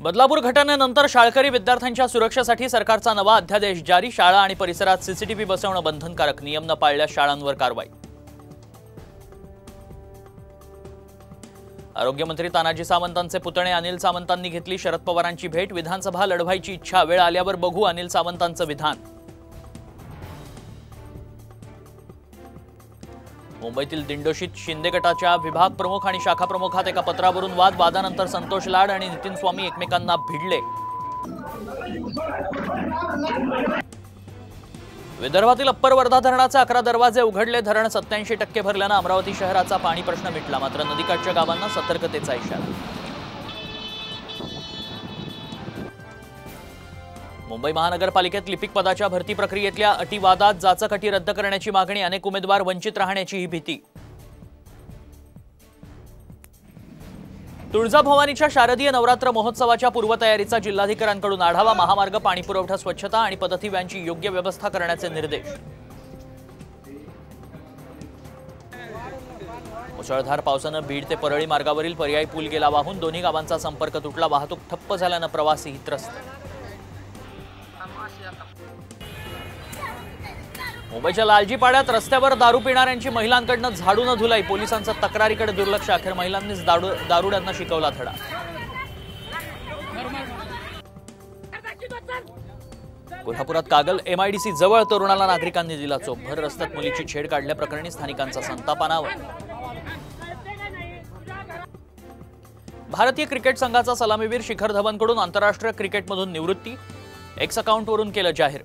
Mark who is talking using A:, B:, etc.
A: बदलापूर घटनेनंतर शाळकरी विद्यार्थ्यांच्या सुरक्षेसाठी सरकारचा नवा अध्यादेश जारी। शाळा आणि परिसरात सीसीटीव्ही बसवणं बंधनकारक, नियम न पाळल्यास शाळांवर कारवाई। आरोग्यमंत्री तानाजी सावंतांचे पुतणे अनिल सावंतांनी घेतली शरद पवारांची भेट। विधानसभा लढवायची इच्छा, वेळ आल्यावर बघू, अनिल सावंतांचं विधान। मुंबईतील दिंडोशीत शिंदे गटाच्या विभाग प्रमुख आणि शाखा प्रमुखात एका पत्रावरून वादानंतर संतोष लाड आणि नितीन स्वामी एकमेकांना भिडले। विदर्भातील अप्पर वर्धा धरणाचे 11 दरवाजे उघडले। धरण 87% भरल्याने अमरावती शहराचा पाणी प्रश्न मिटला, मात्र नदीकाठच्या गावांना सतर्कतेचा इशारा। मुंबई महानगरपालिकेत लिपिक पदाच्या भरती प्रक्रियेतल्या अटीवादात जाचक अटी रद्द करण्याची मागणी, अनेक उमेदवार वंचित राहण्याची ही भीती। तुळजाभवानीच्या शारदीय नवरात्र महोत्सवाच्या पूर्वतयारीचा जिल्हाधिकाऱ्यांकडून आढावा। महामार्ग, पाणीपुरवठा, स्वच्छता आणि पदथिव्यांची योग्य व्यवस्था करण्याचे निर्देश। मुसळधार पावसानं बीड ते परळी मार्गावरील पर्यायी पूल गेला वाहून, दोन्ही गावांचा संपर्क तुटला। वाहतूक ठप्प झाल्यानं प्रवासी त्रस्त। मुंबईच्या लालजीपाड्यात रस्त्यावर दारू पिणाऱ्यांची महिलांकडून झाडून धुलाई, पोलिसांचं तक्रारीकडे दुर्लक्ष। अखेर महिलांनीच दारुड्यांना शिकवला धडा। कोल्हापुरात कागल MIDC जवळ तरुणाला नागरिकांनी दिला चोप, भर रस्त्यात मुलीची छेड काढल्याप्रकरणी स्थानिकांचा संतापानावर। भारतीय क्रिकेट संघाचा सलामीवीर शिखर धवनकडून आंतरराष्ट्रीय क्रिकेटमधून निवृत्ती, एक्स अकाउंटवरून केलं जाहीर।